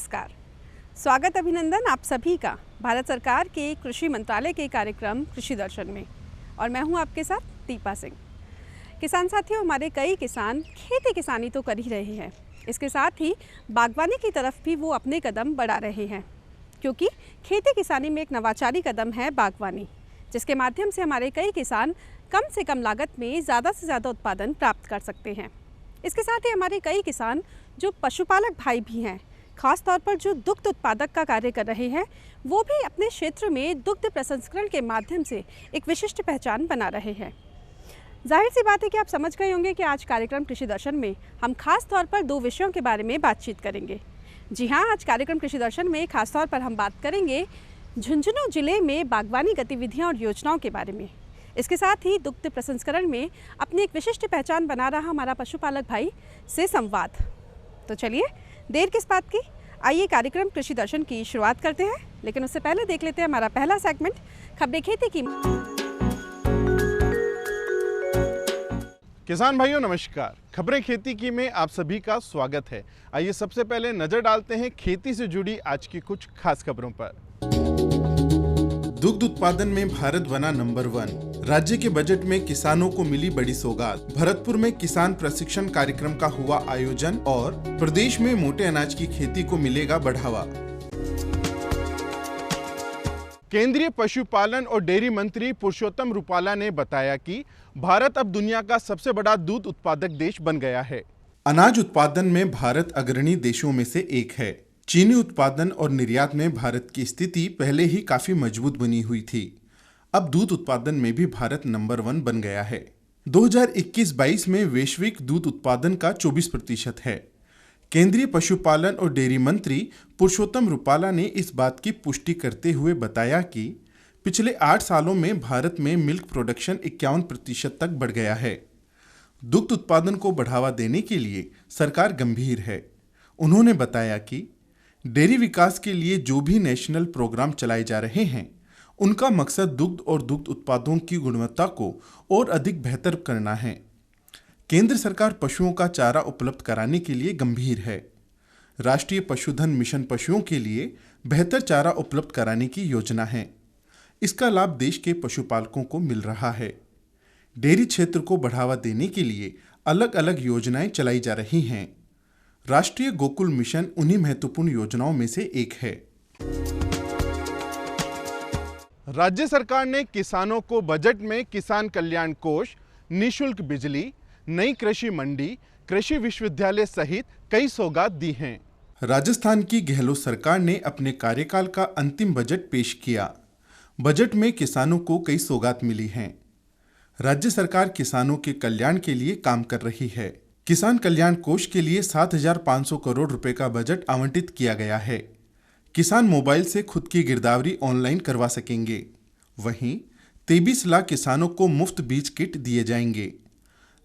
नमस्कार। स्वागत अभिनंदन आप सभी का भारत सरकार के कृषि मंत्रालय के कार्यक्रम कृषि दर्शन में। और मैं हूं आपके साथ दीपा सिंह। किसान साथियों, हमारे कई किसान खेती किसानी तो कर ही रहे हैं, इसके साथ ही बागवानी की तरफ भी वो अपने कदम बढ़ा रहे हैं, क्योंकि खेती किसानी में एक नवाचारी कदम है बागवानी, जिसके माध्यम से हमारे कई किसान कम से कम लागत में ज़्यादा से ज़्यादा उत्पादन प्राप्त कर सकते हैं। इसके साथ ही हमारे कई किसान जो पशुपालक भाई भी हैं, खास तौर पर जो दुग्ध उत्पादक का कार्य कर रहे हैं, वो भी अपने क्षेत्र में दुग्ध प्रसंस्करण के माध्यम से एक विशिष्ट पहचान बना रहे हैं। जाहिर सी बात है कि आप समझ गए होंगे कि आज कार्यक्रम कृषि दर्शन में हम खास तौर पर दो विषयों के बारे में बातचीत करेंगे। जी हाँ, आज कार्यक्रम कृषि दर्शन में खास तौर पर हम बात करेंगे झुंझुनू जिले में बागवानी गतिविधियाँ और योजनाओं के बारे में। इसके साथ ही दुग्ध प्रसंस्करण में अपनी एक विशिष्ट पहचान बना रहा हमारा पशुपालक भाई से संवाद। तो चलिए देर किस बात की, आइए कार्यक्रम कृषि दर्शन की शुरुआत करते हैं। लेकिन उससे पहले देख लेते हैं हमारा पहला सेगमेंट, खबरें खेती की। किसान भाइयों नमस्कार, खबरें खेती की में आप सभी का स्वागत है। आइए सबसे पहले नजर डालते हैं खेती से जुड़ी आज की कुछ खास खबरों पर। दुग्ध उत्पादन में भारत बना नंबर 1। राज्य के बजट में किसानों को मिली बड़ी सौगात। भरतपुर में किसान प्रशिक्षण कार्यक्रम का हुआ आयोजन और प्रदेश में मोटे अनाज की खेती को मिलेगा बढ़ावा। केंद्रीय पशुपालन और डेयरी मंत्री पुरुषोत्तम रुपाला ने बताया कि भारत अब दुनिया का सबसे बड़ा दूध उत्पादक देश बन गया है। अनाज उत्पादन में भारत अग्रणी देशों में से एक है। चीनी उत्पादन और निर्यात में भारत की स्थिति पहले ही काफी मजबूत बनी हुई थी। अब दूध उत्पादन में भी भारत नंबर 1 बन गया है। 2021-22 में वैश्विक दूध उत्पादन का 24% है। केंद्रीय पशुपालन और डेयरी मंत्री पुरुषोत्तम रुपाला ने इस बात की पुष्टि करते हुए बताया कि पिछले 8 सालों में भारत में मिल्क प्रोडक्शन 51% तक बढ़ गया है। दुग्ध उत्पादन को बढ़ावा देने के लिए सरकार गंभीर है। उन्होंने बताया कि डेयरी विकास के लिए जो भी नेशनल प्रोग्राम चलाए जा रहे हैं, उनका मकसद दुग्ध और दुग्ध उत्पादों की गुणवत्ता को और अधिक बेहतर करना है। केंद्र सरकार पशुओं का चारा उपलब्ध कराने के लिए गंभीर है। राष्ट्रीय पशुधन मिशन पशुओं के लिए बेहतर चारा उपलब्ध कराने की योजना है। इसका लाभ देश के पशुपालकों को मिल रहा है। डेयरी क्षेत्र को बढ़ावा देने के लिए अलग अलग योजनाएं चलाई जा रही हैं। राष्ट्रीय गोकुल मिशन उन्हीं महत्वपूर्ण योजनाओं में से एक है। राज्य सरकार ने किसानों को बजट में किसान कल्याण कोष, निःशुल्क बिजली, नई कृषि मंडी, कृषि विश्वविद्यालय सहित कई सौगात दी हैं। राजस्थान की गहलोत सरकार ने अपने कार्यकाल का अंतिम बजट पेश किया। बजट में किसानों को कई सौगात मिली हैं। राज्य सरकार किसानों के कल्याण के लिए काम कर रही है। किसान कल्याण कोष के लिए 7,500 करोड़ रुपए का बजट आवंटित किया गया है। किसान मोबाइल से खुद की गिरदावरी ऑनलाइन करवा सकेंगे। वहीं 23 लाख किसानों को मुफ्त बीज किट दिए जाएंगे।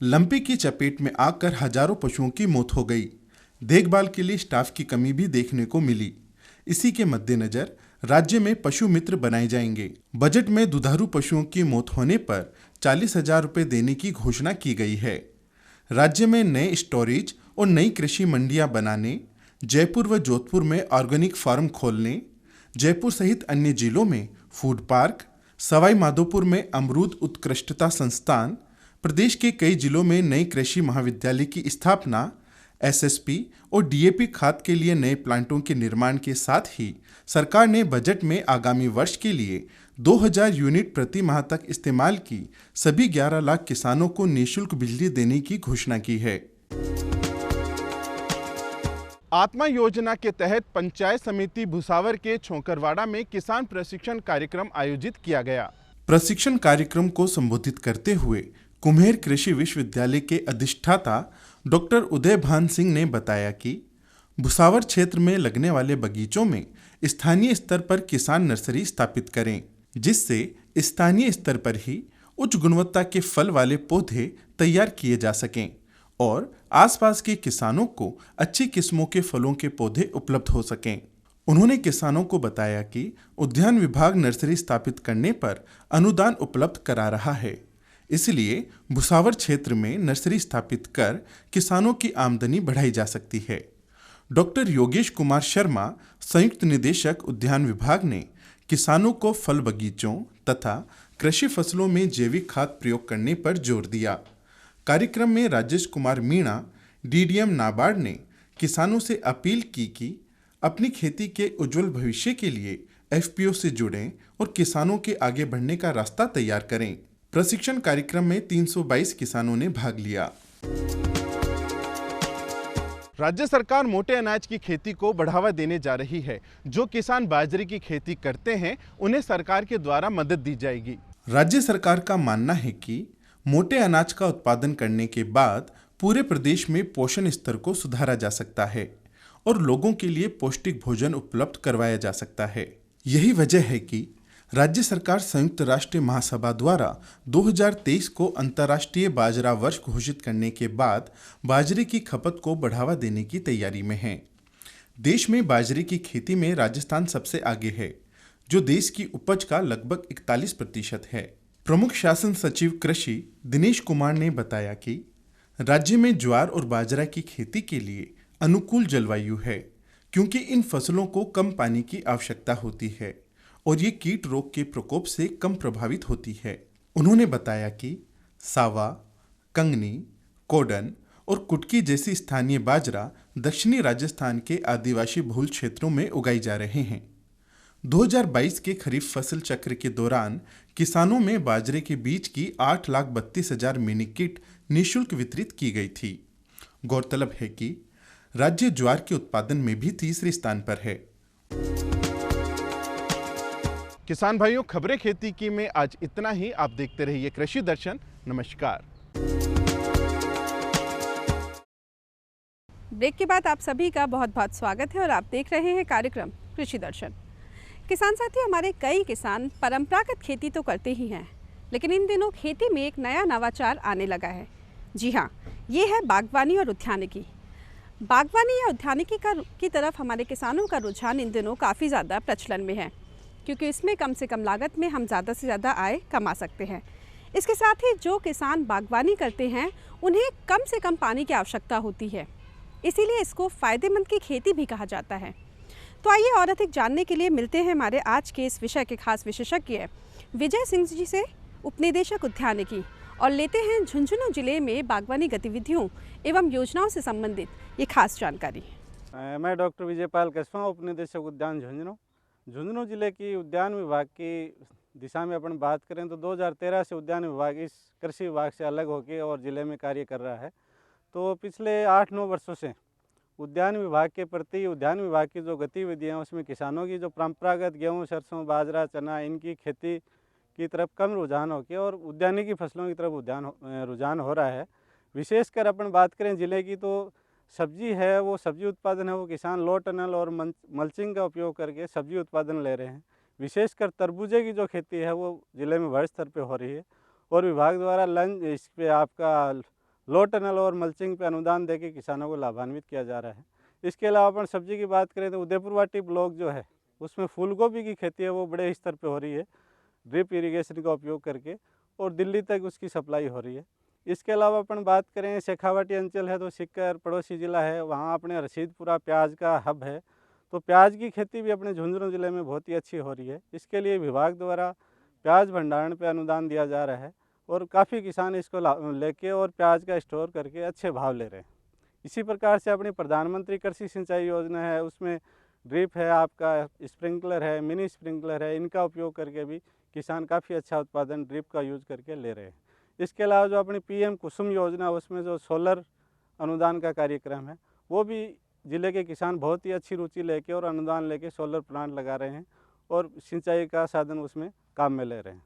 लंपी की चपेट में आकर हजारों पशुओं की मौत हो गई। देखभाल के लिए स्टाफ की कमी भी देखने को मिली। इसी के मद्देनजर राज्य में पशु मित्र बनाए जाएंगे। बजट में दुधारू पशुओं की मौत होने पर 40,000 रुपये देने की घोषणा की गई है। राज्य में नए स्टोरेज और नई कृषि मंडियां बनाने, जयपुर व जोधपुर में ऑर्गेनिक फार्म खोलने, जयपुर सहित अन्य जिलों में फूड पार्क, सवाई माधोपुर में अमरूद उत्कृष्टता संस्थान, प्रदेश के कई जिलों में नई कृषि महाविद्यालय की स्थापना, एसएसपी और डीएपी खाद के लिए नए प्लांटों के निर्माण के साथ ही सरकार ने बजट में आगामी वर्ष के लिए 2000 यूनिट प्रति माह तक इस्तेमाल की सभी 11 लाख किसानों को निःशुल्क बिजली देने की घोषणा की है। आत्मा योजना के तहत पंचायत समिति भुसावर के छोकरवाड़ा में किसान प्रशिक्षण कार्यक्रम आयोजित किया गया। प्रशिक्षण कार्यक्रम को संबोधित करते हुए कुम्हेर कृषि विश्वविद्यालय के अधिष्ठाता डॉक्टर उदय भान सिंह ने बताया कि भुसावर क्षेत्र में लगने वाले बगीचों में स्थानीय स्तर पर किसान नर्सरी स्थापित करें, जिससे स्थानीय स्तर पर ही उच्च गुणवत्ता के फल वाले पौधे तैयार किए जा सकें और आसपास के किसानों को अच्छी किस्मों के फलों के पौधे उपलब्ध हो सकें। उन्होंने किसानों को बताया कि उद्यान विभाग नर्सरी स्थापित करने पर अनुदान उपलब्ध करा रहा है, इसलिए भुसावर क्षेत्र में नर्सरी स्थापित कर किसानों की आमदनी बढ़ाई जा सकती है। डॉक्टर योगेश कुमार शर्मा, संयुक्त निदेशक उद्यान विभाग ने किसानों को फल बगीचों तथा कृषि फसलों में जैविक खाद प्रयोग करने पर जोर दिया। कार्यक्रम में राजेश कुमार मीणा, डीडीएम नाबार्ड ने किसानों से अपील की कि अपनी खेती के उज्जवल भविष्य के लिए एफपीओ से जुड़ें और किसानों के आगे बढ़ने का रास्ता तैयार करें। प्रशिक्षण कार्यक्रम में 322 किसानों ने भाग लिया। राज्य सरकार मोटे अनाज की खेती को बढ़ावा देने जा रही है। जो किसान बाजरे की खेती करते हैं उन्हें सरकार के द्वारा मदद दी जाएगी। राज्य सरकार का मानना है कि मोटे अनाज का उत्पादन करने के बाद पूरे प्रदेश में पोषण स्तर को सुधारा जा सकता है और लोगों के लिए पौष्टिक भोजन उपलब्ध करवाया जा सकता है। यही वजह है कि राज्य सरकार संयुक्त राष्ट्र महासभा द्वारा 2023 को अंतर्राष्ट्रीय बाजरा वर्ष घोषित करने के बाद बाजरे की खपत को बढ़ावा देने की तैयारी में है। देश में बाजरे की खेती में राजस्थान सबसे आगे है, जो देश की उपज का लगभग 41% है। प्रमुख शासन सचिव कृषि दिनेश कुमार ने बताया कि राज्य में ज्वार और बाजरा की खेती के लिए अनुकूल जलवायु है, क्योंकि इन फसलों को कम पानी की आवश्यकता होती है और ये कीट रोग के प्रकोप से कम प्रभावित होती है। उन्होंने बताया कि सावा, कंगनी, कोडन और कुटकी जैसी स्थानीय बाजरा दक्षिणी राजस्थान के आदिवासी बहुल क्षेत्रों में उगाई जा रहे हैं। 2022 के खरीफ फसल चक्र के दौरान किसानों में बाजरे के बीज की 8,32,000 मीट्रिक किट निःशुल्क वितरित की गई थी। गौरतलब है कि राज्य ज्वार के उत्पादन में भी तीसरे स्थान पर है। किसान भाइयों, खबरें खेती की में आज इतना ही। आप देखते रहिए कृषि दर्शन। नमस्कार। ब्रेक के बाद आप सभी का बहुत बहुत स्वागत है और आप देख रहे हैं कार्यक्रम कृषि दर्शन। किसान साथियों, हमारे कई किसान परंपरागत खेती तो करते ही हैं, लेकिन इन दिनों खेती में एक नया नवाचार आने लगा है। जी हाँ, ये है बागवानी और उद्यानिकी। बागवानी या उद्यानिकी की तरफ हमारे किसानों का रुझान इन दिनों काफ़ी ज़्यादा प्रचलन में है, क्योंकि इसमें कम से कम लागत में हम ज़्यादा से ज़्यादा आय कमा सकते हैं। इसके साथ ही जो किसान बागवानी करते हैं उन्हें कम से कम पानी की आवश्यकता होती है, इसीलिए इसको फ़ायदेमंद की खेती भी कहा जाता है। तो आइए और अधिक जानने के लिए मिलते हैं हमारे आज के इस विषय के खास विशेषज्ञ विजय सिंह जी से, उपनिदेशक उद्यानिकी, और लेते हैं झुंझुनू जिले में बागवानी गतिविधियों एवं योजनाओं से संबंधित ये खास जानकारी। मैं डॉक्टर विजयपाल कस्वा, उपनिदेशक उद्यान झुंझुनू जिले की उद्यान विभाग की दिशा में अपन बात करें तो 2013 से उद्यान विभाग इस कृषि विभाग से अलग होकर और ज़िले में कार्य कर रहा है। तो पिछले 8-9 वर्षों से उद्यान विभाग के प्रति उद्यान विभाग की जो गतिविधियाँ, उसमें किसानों की जो परंपरागत गेहूँ, सरसों, बाजरा, चना, इनकी खेती की तरफ कम रुझान होकर और उद्यानिकी फसलों की तरफ रुझान हो रहा है। विशेषकर अपन बात करें ज़िले की तो सब्जी है, वो सब्जी उत्पादन है, वो किसान लो टनल और मल्चिंग का उपयोग करके सब्जी उत्पादन ले रहे हैं। विशेषकर तरबूजे की जो खेती है वो ज़िले में बड़े स्तर पे हो रही है और विभाग द्वारा इस पे आपका लो टनल और मल्चिंग पे अनुदान देके किसानों को लाभान्वित किया जा रहा है। इसके अलावा अपन सब्जी की बात करें तो उदयपुरवाटी ब्लॉक जो है उसमें फूलगोभी की खेती है वो बड़े स्तर पे हो रही है, ड्रिप इरिगेशन का उपयोग करके, और दिल्ली तक उसकी सप्लाई हो रही है। इसके अलावा अपन बात करें शेखावाटी अंचल है तो सिक्कर पड़ोसी ज़िला है, वहाँ अपने रसीदपुरा प्याज का हब है, तो प्याज की खेती भी अपने झुंझुनू ज़िले में बहुत ही अच्छी हो रही है। इसके लिए विभाग द्वारा प्याज भंडारण पे अनुदान दिया जा रहा है और काफ़ी किसान इसको लेके और प्याज का स्टोर करके अच्छे भाव ले रहे हैं। इसी प्रकार से अपनी प्रधानमंत्री कृषि सिंचाई योजना है, उसमें ड्रिप है, आपका स्प्रिंकलर है, मिनी स्प्रिंकलर है, इनका उपयोग करके भी किसान काफ़ी अच्छा उत्पादन ड्रिप का यूज़ करके ले रहे हैं। इसके अलावा जो अपनी पीएम कुसुम योजना, उसमें जो सोलर अनुदान का कार्यक्रम है वो भी ज़िले के किसान बहुत ही अच्छी रुचि लेके और अनुदान लेके सोलर प्लांट लगा रहे हैं और सिंचाई का साधन उसमें काम में ले रहे हैं।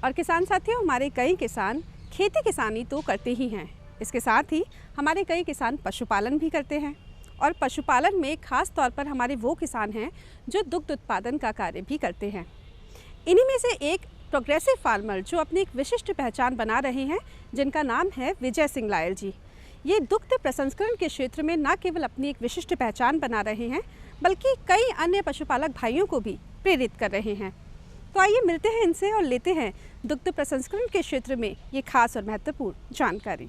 और किसान साथियों, हमारे कई किसान खेती किसानी तो करते ही हैं, इसके साथ ही हमारे कई किसान पशुपालन भी करते हैं। और पशुपालन में खास तौर पर हमारे वो किसान हैं जो दुग्ध उत्पादन का कार्य भी करते हैं। इन्हीं में से एक प्रोग्रेसिव फार्मर जो अपनी एक विशिष्ट पहचान बना रहे हैं, जिनका नाम है विजय सिंह लायल जी। ये दुग्ध प्रसंस्करण के क्षेत्र में न केवल अपनी एक विशिष्ट पहचान बना रहे हैं, बल्कि कई अन्य पशुपालक भाइयों को भी प्रेरित कर रहे हैं। तो आइए मिलते हैं इनसे और लेते हैं दुग्ध प्रसंस्करण के क्षेत्र में ये खास और महत्वपूर्ण जानकारी।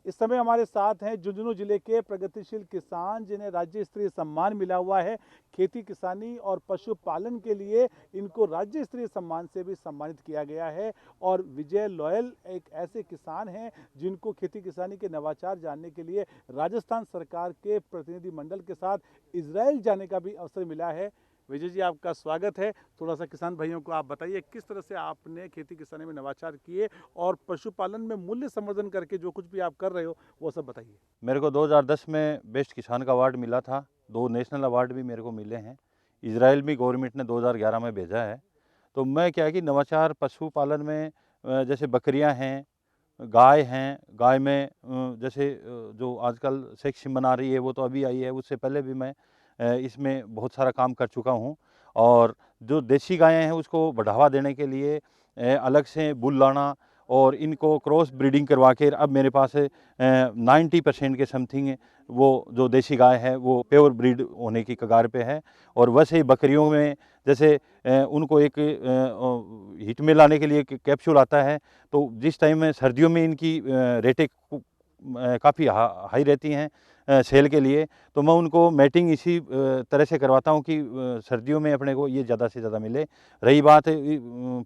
इस समय हमारे साथ हैं झुंझुनू जिले के प्रगतिशील किसान जिन्हें राज्य स्तरीय सम्मान मिला हुआ है। खेती किसानी और पशुपालन के लिए इनको राज्य स्तरीय सम्मान से भी सम्मानित किया गया है। और विजय लॉयल एक ऐसे किसान हैं जिनको खेती किसानी के नवाचार जानने के लिए राजस्थान सरकार के प्रतिनिधि मंडल के साथ इजराइल जाने का भी अवसर मिला है। विजय जी, आपका स्वागत है। थोड़ा सा किसान भाइयों को आप बताइए किस तरह से आपने खेती किसानी में नवाचार किए और पशुपालन में मूल्य संवर्धन करके जो कुछ भी आप कर रहे हो वो सब बताइए। मेरे को 2010 में बेस्ट किसान का अवार्ड मिला था। 2 नेशनल अवार्ड भी मेरे को मिले हैं। इजराइल भी गवर्नमेंट ने 2011 में भेजा है। तो मैं क्या है कि नवाचार पशुपालन में जैसे बकरियां हैं, गाय हैं, गाय में जैसे जो आजकल सेक्स सिमन आ रही है वो तो अभी आई है, उससे पहले भी मैं इसमें बहुत सारा काम कर चुका हूँ। और जो देसी गायें हैं उसको बढ़ावा देने के लिए अलग से बुल लाना और इनको क्रॉस ब्रीडिंग करवा के अब मेरे पास 90% के समथिंग वो जो देसी गाय है वो प्योर ब्रीड होने की कगार पे है। और वैसे ही बकरियों में जैसे उनको एक हीट में लाने के लिए एक कैप्सूल आता है, तो जिस टाइम में सर्दियों में इनकी रेटें काफ़ी हाई रहती हैं सेल के लिए, तो मैं उनको मैटिंग इसी तरह से करवाता हूँ कि सर्दियों में अपने को ये ज़्यादा से ज़्यादा मिले। रही बात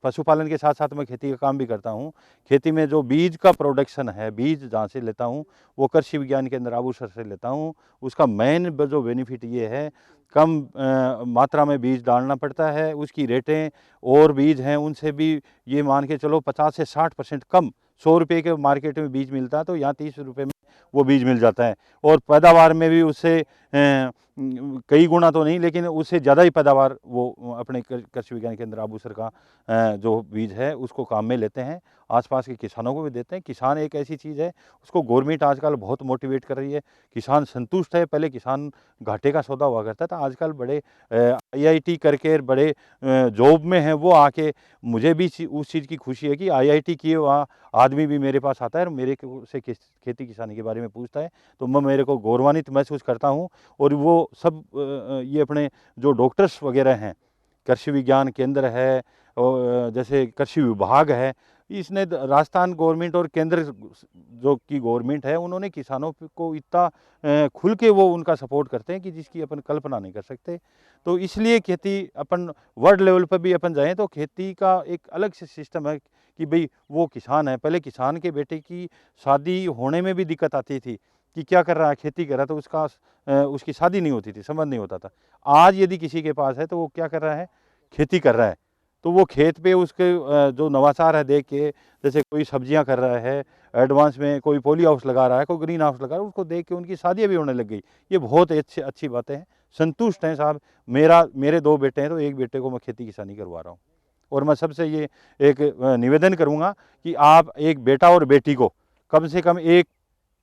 पशुपालन के साथ साथ मैं खेती का काम भी करता हूँ। खेती में जो बीज का प्रोडक्शन है, बीज जहाँ से लेता हूँ वो कृषि विज्ञान केंद्र आबूसर से लेता हूँ। उसका मेन जो बेनिफिट ये है, कम मात्रा में बीज डालना पड़ता है। उसकी रेटें और बीज हैं उनसे भी ये मान के चलो 50 से 60% कम। 100 रुपये के मार्केट में बीज मिलता है तो यहाँ 30 रुपये में वो बीज मिल जाता है। और पैदावार में भी उससे कई गुना तो नहीं लेकिन उससे ज़्यादा ही पैदावार वो अपने कृषि विज्ञान केंद्र आबूसर का जो बीज है उसको काम में लेते हैं। आसपास के किसानों को भी देते हैं। किसान एक ऐसी चीज़ है, उसको गवर्नमेंट आजकल बहुत मोटिवेट कर रही है। किसान संतुष्ट है। पहले किसान घाटे का सौदा हुआ करता था, आजकल बड़े IIT करके बड़े जॉब में हैं वो आके, मुझे भी उस चीज़ की खुशी है कि IIT किए हुआ आदमी भी मेरे पास आता है और मेरे से खेती किसानी के बारे में पूछता है, तो मैं मेरे को गौरवान्वित महसूस करता हूँ। और वो सब ये अपने जो डॉक्टर्स वगैरह हैं, कृषि विज्ञान केंद्र है और जैसे कृषि विभाग है, इसने राजस्थान गवर्नमेंट और केंद्र जो की गवर्नमेंट है उन्होंने किसानों को इतना खुल के वो उनका सपोर्ट करते हैं कि जिसकी अपन कल्पना नहीं कर सकते। तो इसलिए खेती अपन वर्ल्ड लेवल पर भी अपन जाएं तो खेती का एक अलग से सिस्टम है कि भाई वो किसान है। पहले किसान के बेटे की शादी होने में भी दिक्कत आती थी कि क्या कर रहा है, खेती कर रहा है, तो उसकी शादी नहीं होती थी, संबंध नहीं होता था। आज यदि किसी के पास है तो वो क्या कर रहा है, खेती कर रहा है। तो वो खेत पे उसके जो नवाचार है देख के, जैसे कोई सब्जियां कर रहा है, एडवांस में कोई पॉली हाउस लगा रहा है, कोई ग्रीन हाउस लगा रहा है, उसको देख के उनकी शादियाँ भी होने लग गई। ये बहुत अच्छी बातें हैं। संतुष्ट हैं साहब। मेरे 2 बेटे हैं तो एक बेटे को मैं खेती किसानी करवा रहा हूँ। और मैं सबसे ये एक निवेदन करूँगा कि आप एक बेटा और बेटी को कम से कम एक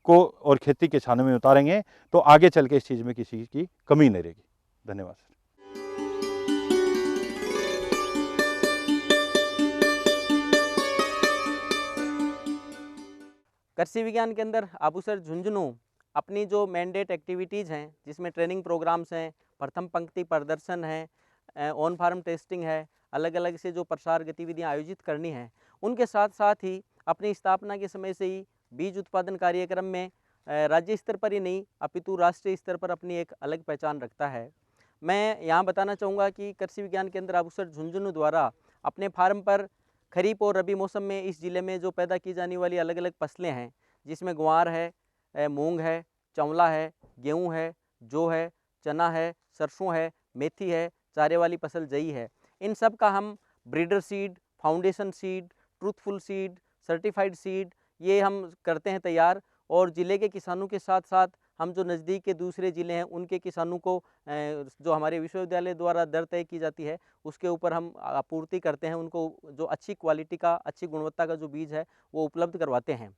को और खेती किसानी में उतारेंगे तो आगे चल के इस चीज़ में किसी की कमी नहीं रहेगी। धन्यवाद सर। कृषि विज्ञान केंद्र आबूसर झुंझुनू अपनी जो मैंडेट एक्टिविटीज़ हैं, जिसमें ट्रेनिंग प्रोग्राम्स हैं, प्रथम पंक्ति प्रदर्शन है, ऑन फार्म टेस्टिंग है, अलग अलग से जो प्रसार गतिविधियां आयोजित करनी हैं, उनके साथ साथ ही अपनी स्थापना के समय से ही बीज उत्पादन कार्यक्रम में राज्य स्तर पर ही नहीं अपितु राष्ट्रीय स्तर पर अपनी एक अलग पहचान रखता है। मैं यहाँ बताना चाहूँगा कि कृषि विज्ञान केंद्र आबूसर झुंझुनू द्वारा अपने फार्म पर खरीफ और रबी मौसम में इस ज़िले में जो पैदा की जाने वाली अलग अलग फसलें हैं, जिसमें ग्वार है, मूंग है, चंवला है, गेहूं है, जौ है, चना है, सरसों है, मेथी है, चारे वाली फसल जई है, इन सब का हम breeder seed, foundation seed, truthful seed, certified seed ये हम करते हैं तैयार। और ज़िले के किसानों के साथ साथ हम जो नज़दीक के दूसरे ज़िले हैं उनके किसानों को जो हमारे विश्वविद्यालय द्वारा दर तय की जाती है उसके ऊपर हम आपूर्ति करते हैं। उनको जो अच्छी क्वालिटी का, अच्छी गुणवत्ता का जो बीज है वो उपलब्ध करवाते हैं।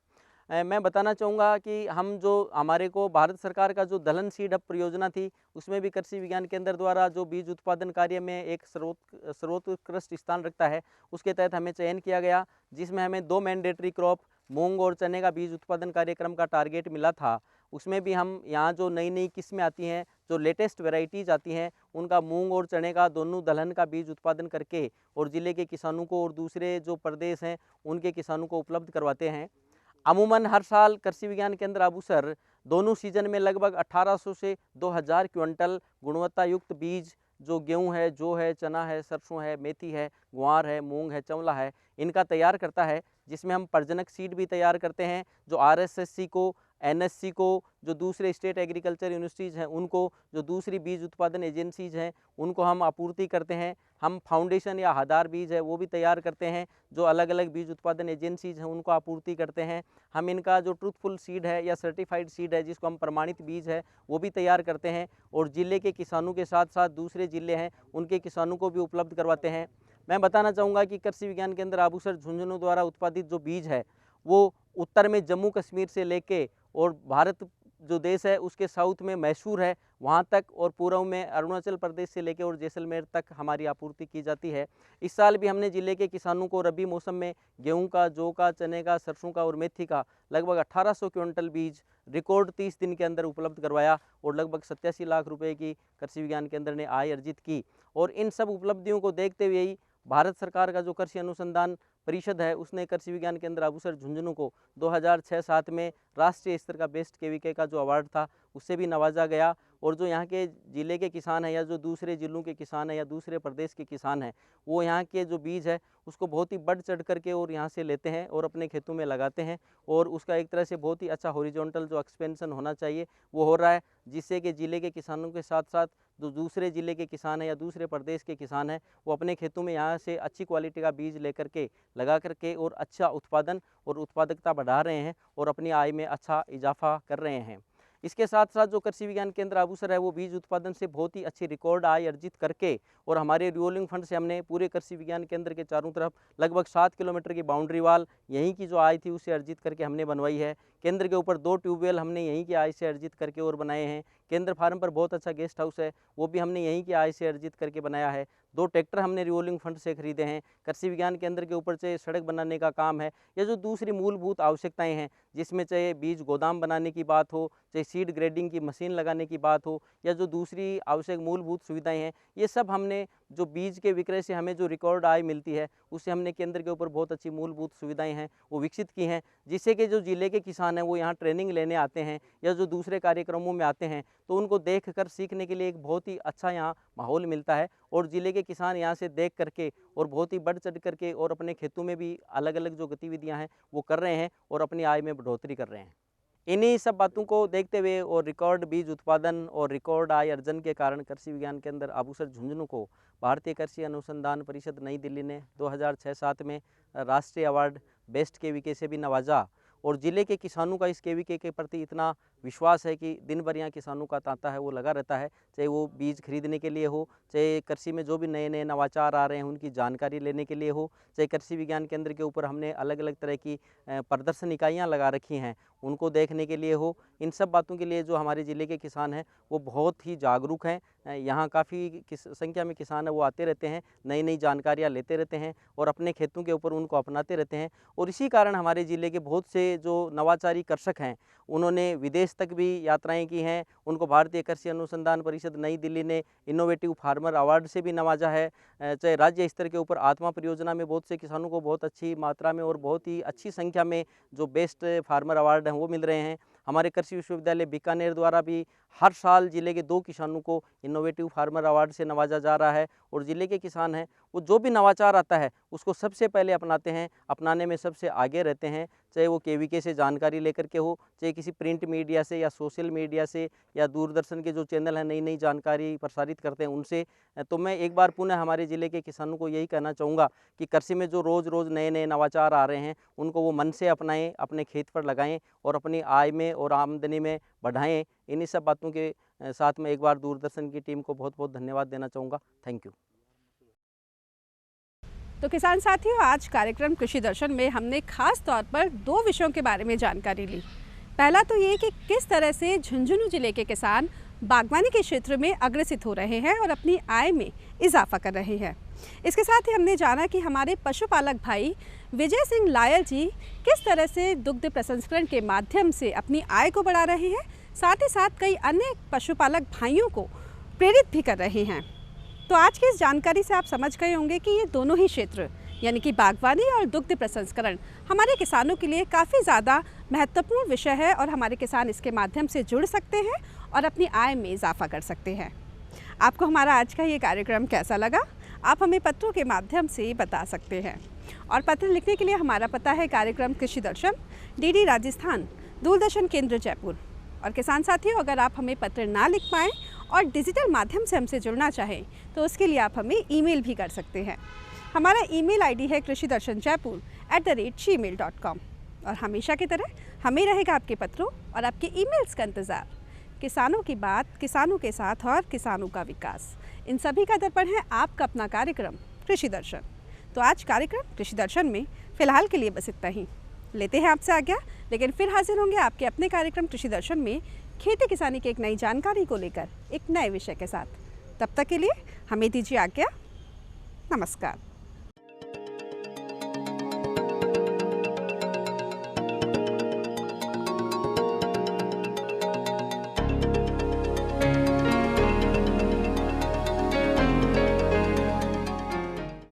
मैं बताना चाहूँगा कि हम जो हमारे को भारत सरकार का जो दलहन सीड हब परियोजना थी उसमें भी कृषि विज्ञान केंद्र द्वारा जो बीज उत्पादन कार्य में एक सर्वोत्कृष्ट स्थान रखता है, उसके तहत हमें चयन किया गया, जिसमें हमें 2 मैंडेटरी क्रॉप मूंग और चने का बीज उत्पादन कार्यक्रम का टारगेट मिला था। उसमें भी हम यहाँ जो नई नई किस्में आती हैं, जो लेटेस्ट वैरायटीज़ आती हैं, उनका मूंग और चने का दोनों दलहन का बीज उत्पादन करके और ज़िले के किसानों को और दूसरे जो प्रदेश हैं उनके किसानों को उपलब्ध करवाते हैं। अमूमन हर साल कृषि विज्ञान केंद्र अबूसर दोनों सीजन में लगभग 1800 से 2000 क्विंटल गुणवत्ता युक्त बीज जो गेहूं है, जौ है, चना है, सरसों है, मेथी है, ग्वार है, मूंग है, चंवला है, इनका तैयार करता है, जिसमें हम प्रजनक सीड भी तैयार करते हैं जो आरएसएससी को, एनएससी को, जो दूसरे स्टेट एग्रीकल्चर यूनिवर्सिटीज़ हैं उनको, जो दूसरी बीज उत्पादन एजेंसीज हैं उनको हम आपूर्ति करते हैं। हम फाउंडेशन या आधार बीज है वो भी तैयार करते हैं, जो अलग अलग बीज उत्पादन एजेंसीज हैं उनको आपूर्ति करते हैं। हम इनका जो ट्रूथफुल सीड है या सर्टिफाइड सीड है जिसको हम प्रमाणित बीज है वो भी तैयार करते हैं और ज़िले के किसानों के साथ साथ दूसरे ज़िले हैं उनके किसानों को भी उपलब्ध करवाते हैं। मैं बताना चाहूँगा कि कृषि विज्ञान केंद्र अबूसर झुंझुनू द्वारा उत्पादित जो बीज है वो उत्तर में जम्मू कश्मीर से लेके और भारत जो देश है उसके साउथ में मैसूर है वहाँ तक, और पूर्व में अरुणाचल प्रदेश से लेकर और जैसलमेर तक हमारी आपूर्ति की जाती है। इस साल भी हमने ज़िले के किसानों को रबी मौसम में गेहूं का, जौ का, चने का, सरसों का और मेथी का लगभग 1800 क्विंटल बीज रिकॉर्ड 30 दिन के अंदर उपलब्ध करवाया और लगभग 87 लाख रुपए की कृषि विज्ञान केंद्र ने आय अर्जित की। और इन सब उपलब्धियों को देखते हुए ही भारत सरकार का जो कृषि अनुसंधान परिषद है उसने कृषि विज्ञान केंद्र अबूसर झुंझुनू को 2006-07 में राष्ट्रीय स्तर का बेस्ट केवीके का जो अवार्ड था उससे भी नवाजा गया। और जो यहाँ के ज़िले के किसान हैं या जो दूसरे ज़िलों के किसान हैं या दूसरे प्रदेश के किसान हैं वो यहाँ के जो बीज है उसको बहुत ही बढ़ चढ़ करके और यहाँ से लेते हैं और अपने खेतों में लगाते हैं और उसका एक तरह से बहुत ही अच्छा हॉरिजॉन्टल जो एक्सपेंशन होना चाहिए वो हो रहा है, जिससे कि ज़िले के किसानों के साथ साथ जो दूसरे ज़िले के किसान हैं या दूसरे प्रदेश के किसान हैं वो अपने खेतों में यहाँ से अच्छी क्वालिटी का बीज लेकर के लगा करके और अच्छा उत्पादन और उत्पादकता बढ़ा रहे हैं और अपनी आय में अच्छा इजाफा कर रहे हैं। इसके साथ साथ जो कृषि विज्ञान केंद्र अबूसर है वो बीज उत्पादन से बहुत ही अच्छी रिकॉर्ड आय अर्जित करके और हमारे रिवॉल्विंग फंड से हमने पूरे कृषि विज्ञान केंद्र के चारों तरफ लगभग 7 किलोमीटर की बाउंड्री वाल यहीं की जो आय थी उसे अर्जित करके हमने बनवाई है। केंद्र के ऊपर 2 ट्यूबवेल हमने यहीं की आय से अर्जित करके और बनाए हैं। केंद्र फार्म पर बहुत अच्छा गेस्ट हाउस है वो भी हमने यहीं की आय से अर्जित करके बनाया है। 2 ट्रैक्टर हमने रिवॉल्विंग फंड से खरीदे हैं। कृषि विज्ञान केंद्र के ऊपर चाहे सड़क बनाने का काम है या जो दूसरी मूलभूत आवश्यकताएं हैं जिसमें चाहे बीज गोदाम बनाने की बात हो, चाहे सीड ग्रेडिंग की मशीन लगाने की बात हो या जो दूसरी आवश्यक मूलभूत सुविधाएं हैं, ये सब हमने जो बीज के विक्रय से हमें जो रिकॉर्ड आय मिलती है उससे हमने केंद्र के ऊपर बहुत अच्छी मूलभूत सुविधाएं हैं वो विकसित की हैं, जिससे कि जो ज़िले के किसान हैं वो यहाँ ट्रेनिंग लेने आते हैं या जो दूसरे कार्यक्रमों में आते हैं तो उनको देख कर सीखने के लिए एक बहुत ही अच्छा यहाँ माहौल मिलता है और ज़िले के किसान यहाँ से देख करके और बहुत ही बढ़ चढ़ करके और अपने खेतों में भी अलग अलग जो गतिविधियाँ हैं वो कर रहे हैं और अपनी आय में बढ़ोतरी कर रहे हैं। इन्हीं सब बातों को देखते हुए और रिकॉर्ड बीज उत्पादन और रिकॉर्ड आय अर्जन के कारण कृषि विज्ञान केंद्र अबूसर झुंझुनू को भारतीय कृषि अनुसंधान परिषद नई दिल्ली ने 2006-07 में राष्ट्रीय अवार्ड बेस्ट केवीके से भी नवाजा और ज़िले के किसानों का इस केवीके के प्रति इतना विश्वास है कि दिन भर यहाँ किसानों का तांता है वो लगा रहता है, चाहे वो बीज खरीदने के लिए हो, चाहे कृषि में जो भी नए नए नवाचार आ रहे हैं उनकी जानकारी लेने के लिए हो, चाहे कृषि विज्ञान केंद्र के ऊपर हमने अलग अलग तरह की प्रदर्शन इकाइयाँ लगा रखी हैं उनको देखने के लिए हो। इन सब बातों के लिए जो हमारे ज़िले के किसान हैं वो बहुत ही जागरूक हैं। यहाँ काफ़ी संख्या में किसान है वो आते रहते हैं, नई नई जानकारियाँ लेते रहते हैं और अपने खेतों के ऊपर उनको अपनाते रहते हैं और इसी कारण हमारे ज़िले के बहुत से जो नवाचारी कृषक हैं उन्होंने विदेश तक भी यात्राएं की हैं। उनको भारतीय कृषि अनुसंधान परिषद नई दिल्ली ने इनोवेटिव फार्मर अवार्ड से भी नवाजा है। चाहे राज्य स्तर के ऊपर आत्मा परियोजना में बहुत से किसानों को बहुत अच्छी मात्रा में और बहुत ही अच्छी संख्या में जो बेस्ट फार्मर अवार्ड हैं वो मिल रहे हैं। हमारे कृषि विश्वविद्यालय बीकानेर द्वारा भी हर साल ज़िले के 2 किसानों को इनोवेटिव फार्मर अवार्ड से नवाजा जा रहा है और ज़िले के किसान हैं वो जो भी नवाचार आता है उसको सबसे पहले अपनाते हैं, अपनाने में सबसे आगे रहते हैं, चाहे वो केवीके से जानकारी लेकर के हो, चाहे किसी प्रिंट मीडिया से या सोशल मीडिया से या दूरदर्शन के जो चैनल हैं नई नई जानकारी प्रसारित करते हैं उनसे। तो मैं एक बार पुनः हमारे ज़िले के किसानों को यही कहना चाहूँगा कि कृषि में जो रोज़ रोज़ नए नए नवाचार आ रहे हैं उनको वो मन से अपनाएं, अपने खेत पर लगाएं और अपनी आय में और आमदनी में बढ़ाएं। इन्हीं सब बातों के साथ में एक बार दूरदर्शन की टीम को बहुत बहुत धन्यवाद देना चाहूँगा। Thank you. तो किसान साथियों, आज कार्यक्रम कृषि दर्शन में हमने खास तौर पर 2 विषयों के बारे में जानकारी ली। पहला तो ये कि किस तरह से झुंझुनू जिले के किसान बागवानी के क्षेत्र में अग्रसित हो रहे हैं और अपनी आय में इजाफा कर रहे हैं। इसके साथ ही हमने जाना कि हमारे पशुपालक भाई विजय सिंह लायल जी किस तरह से दुग्ध प्रसंस्करण के माध्यम से अपनी आय को बढ़ा रहे हैं, साथ ही साथ कई अन्य पशुपालक भाइयों को प्रेरित भी कर रहे हैं। तो आज की इस जानकारी से आप समझ गए होंगे कि ये दोनों ही क्षेत्र यानी कि बागवानी और दुग्ध प्रसंस्करण हमारे किसानों के लिए काफ़ी ज़्यादा महत्वपूर्ण विषय है और हमारे किसान इसके माध्यम से जुड़ सकते हैं और अपनी आय में इजाफा कर सकते हैं। आपको हमारा आज का ये कार्यक्रम कैसा लगा, आप हमें पत्रों के माध्यम से बता सकते हैं। और पत्र लिखने के लिए हमारा पता है कार्यक्रम कृषि दर्शन, डीडी राजस्थान, दूरदर्शन केंद्र जयपुर। और किसान साथियों, अगर आप हमें पत्र ना लिख पाएँ और डिजिटल माध्यम से हमसे जुड़ना चाहें तो उसके लिए आप हमें ईमेल भी कर सकते हैं। हमारा ईमेल आईडी है krishidarshanjaipur@gmail.com। और हमेशा की तरह हमें रहेगा आपके पत्रों और आपके ईमेल्स का इंतज़ार। किसानों की बात, किसानों के साथ और किसानों का विकास, इन सभी का दर्पण है आपका अपना कार्यक्रम कृषि दर्शन। तो आज कार्यक्रम कृषि दर्शन में फ़िलहाल के लिए बस इतना ही। लेते हैं आपसे आज्ञा, लेकिन फिर हाजिर होंगे आपके अपने कार्यक्रम कृषि दर्शन में खेती किसानी की एक नई जानकारी को लेकर एक नए विषय के साथ। तब तक के लिए हमें दीजिए आज्ञा। नमस्कार।